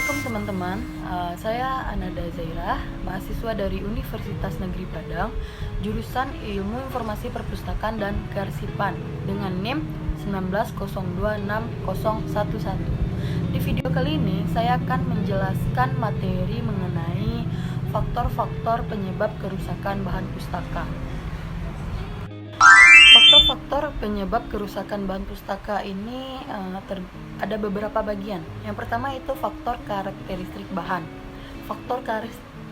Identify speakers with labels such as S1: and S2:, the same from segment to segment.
S1: Assalamualaikum teman-teman. Saya Ananda Zairah, mahasiswa dari Universitas Negeri Padang, jurusan Ilmu Informasi Perpustakaan dan Kearsipan dengan NIM 190260011. Di video kali ini saya akan menjelaskan materi mengenai faktor-faktor penyebab kerusakan bahan pustaka. Faktor-faktor penyebab kerusakan bahan pustaka ini ada beberapa bagian. Yang pertama itu faktor karakteristik bahan. Faktor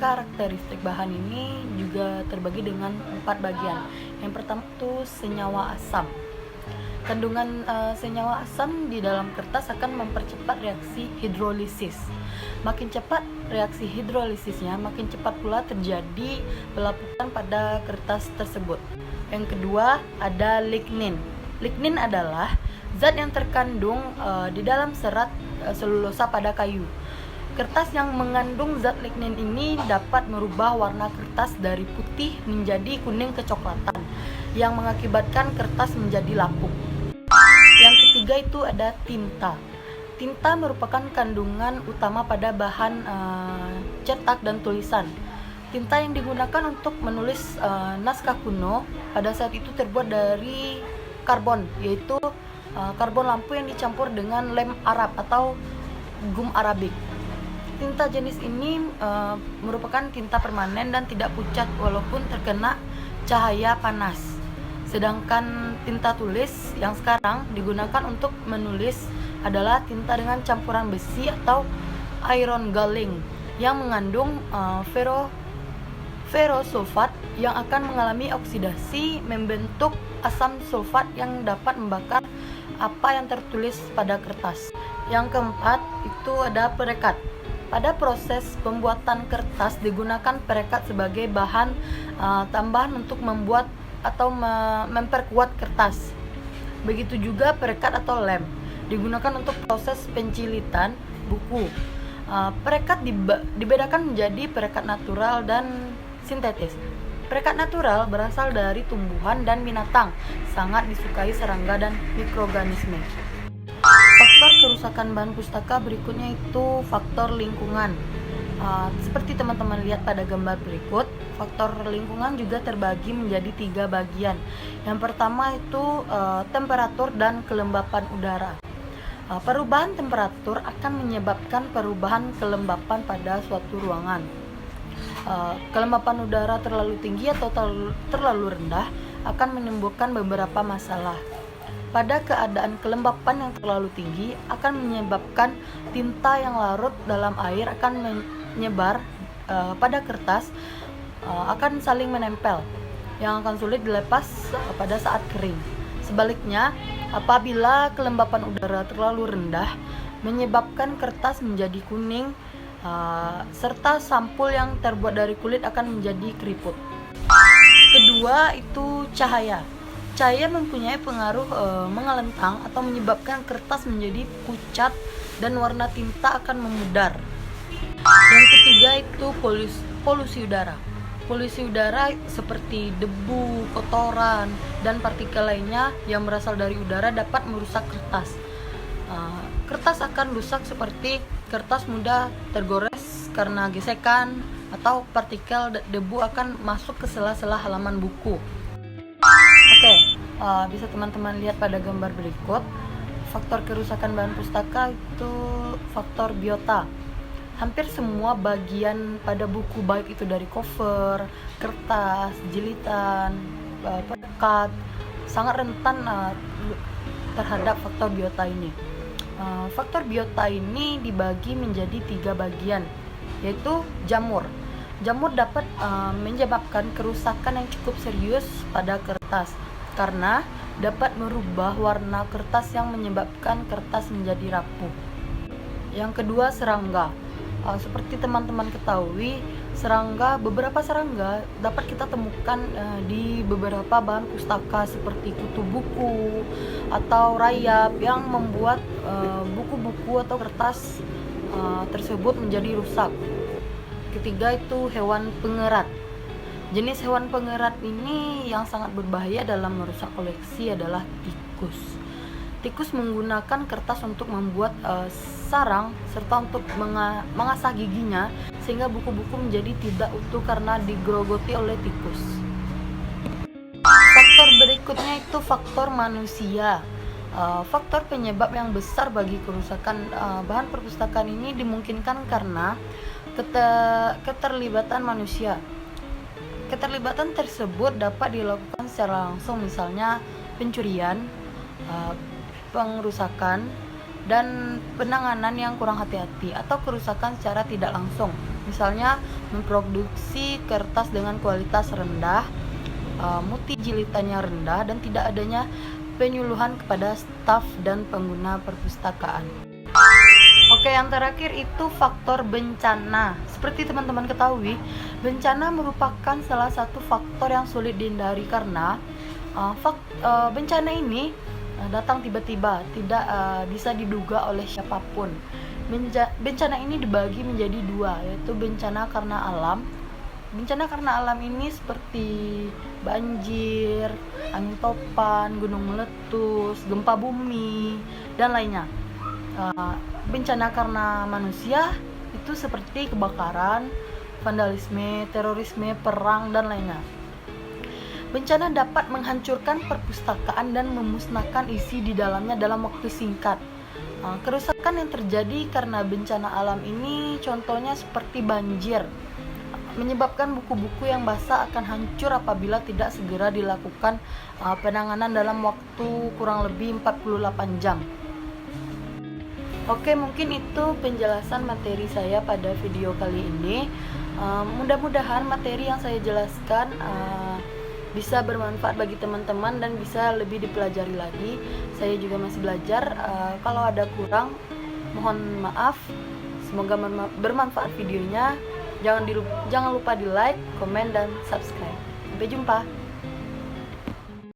S1: karakteristik bahan ini juga terbagi dengan 4 bagian. Yang pertama itu senyawa asam. Kandungan senyawa asam di dalam kertas akan mempercepat reaksi hidrolisis. Makin cepat reaksi hidrolisisnya, makin cepat pula terjadi pelapukan pada kertas tersebut. Yang kedua ada lignin. Lignin adalah zat yang terkandung di dalam serat selulosa pada kayu. Kertas yang mengandung zat lignin ini dapat merubah warna kertas dari putih menjadi kuning kecoklatan, yang mengakibatkan kertas menjadi lapuk. Yang ketiga itu ada tinta. Tinta merupakan kandungan utama pada bahan cetak dan tulisan. Tinta yang digunakan untuk menulis naskah kuno pada saat itu terbuat dari karbon, yaitu karbon lampu yang dicampur dengan lem Arab atau gum arabik. Tinta jenis ini merupakan tinta permanen dan tidak pucat walaupun terkena cahaya panas. Sedangkan tinta tulis yang sekarang digunakan untuk menulis adalah tinta dengan campuran besi atau iron galling yang mengandung ferrosulfat yang akan mengalami oksidasi membentuk asam sulfat yang dapat membakar apa yang tertulis pada kertas. Yang keempat itu ada perekat. Pada proses pembuatan kertas digunakan perekat sebagai bahan tambahan untuk membuat atau memperkuat kertas. Begitu juga perekat atau lem digunakan untuk proses pencilitan buku. Perekat dibedakan menjadi perekat natural dan sintetis. Perekat natural berasal dari tumbuhan dan binatang, sangat disukai serangga dan mikroorganisme. Faktor kerusakan bahan pustaka berikutnya itu faktor lingkungan. Seperti teman-teman lihat pada gambar berikut, faktor lingkungan juga terbagi menjadi 3 bagian. Yang pertama itu temperatur dan kelembapan udara. Perubahan temperatur akan menyebabkan perubahan kelembapan pada suatu ruangan. Kelembapan udara terlalu tinggi atau terlalu rendah akan menimbulkan beberapa masalah. Pada keadaan kelembapan yang terlalu tinggi akan menyebabkan tinta yang larut dalam air akan menyebar pada kertas, akan saling menempel yang akan sulit dilepas pada saat kering. Sebaliknya, apabila kelembapan udara terlalu rendah menyebabkan kertas menjadi kuning, serta sampul yang terbuat dari kulit akan menjadi keriput. Kedua itu cahaya. Cahaya mempunyai pengaruh mengelentang atau menyebabkan kertas menjadi pucat dan warna tinta akan memudar. Yang ketiga itu polusi udara. Polusi udara seperti debu, kotoran, dan partikel lainnya yang berasal dari udara dapat merusak kertas. Kertas akan rusak seperti kertas mudah tergores karena gesekan, atau partikel debu akan masuk ke sela-sela halaman buku. Bisa teman-teman lihat pada gambar berikut. Faktor kerusakan bahan pustaka itu faktor biota. Hampir semua bagian pada buku, baik itu dari cover, kertas, jilitan, perekat, sangat rentan terhadap faktor biota ini. Faktor biota ini dibagi menjadi 3 bagian, yaitu jamur. Jamur dapat menyebabkan kerusakan yang cukup serius pada kertas karena dapat merubah warna kertas yang menyebabkan kertas menjadi rapuh. Yang kedua, serangga. Seperti teman-teman ketahui, beberapa serangga dapat kita temukan di beberapa bahan pustaka seperti kutu buku atau rayap yang membuat buku-buku atau kertas tersebut menjadi rusak. Ketiga itu hewan pengerat. Jenis hewan pengerat ini yang sangat berbahaya dalam merusak koleksi adalah tikus. Tikus menggunakan kertas untuk membuat sarang serta untuk mengasah giginya, sehingga buku-buku menjadi tidak utuh karena digerogoti oleh tikus. Faktor berikutnya itu faktor manusia. Faktor penyebab yang besar bagi kerusakan bahan perpustakaan ini dimungkinkan karena keterlibatan manusia. Keterlibatan tersebut dapat dilakukan secara langsung, misalnya pencurian, pengrusakan, dan penanganan yang kurang hati-hati, atau kerusakan secara tidak langsung, misalnya memproduksi kertas dengan kualitas rendah, mutu jilitannya rendah, dan tidak adanya penyuluhan kepada staf dan pengguna perpustakaan. Oke, yang terakhir itu faktor bencana. Seperti teman-teman ketahui, bencana merupakan salah satu faktor yang sulit dihindari karena bencana ini datang tiba-tiba, tidak bisa diduga oleh siapapun. Bencana ini dibagi menjadi dua, yaitu bencana karena alam. Bencana karena alam ini seperti banjir, angin topan, gunung meletus, gempa bumi, dan lainnya. Bencana karena manusia itu seperti kebakaran, vandalisme, terorisme, perang, dan lainnya. Bencana dapat menghancurkan perpustakaan dan memusnahkan isi di dalamnya dalam waktu singkat. Kerusakan yang terjadi karena bencana alam ini contohnya seperti banjir, menyebabkan buku-buku yang basah akan hancur apabila tidak segera dilakukan penanganan dalam waktu kurang lebih 48 jam. Oke, mungkin itu penjelasan materi saya pada video kali ini. Mudah-mudahan materi yang saya jelaskan bisa bermanfaat bagi teman-teman dan bisa lebih dipelajari lagi. Saya juga masih belajar. Kalau ada kurang, mohon maaf. Semoga bermanfaat videonya. Jangan lupa di like, komen, dan subscribe. Sampai jumpa.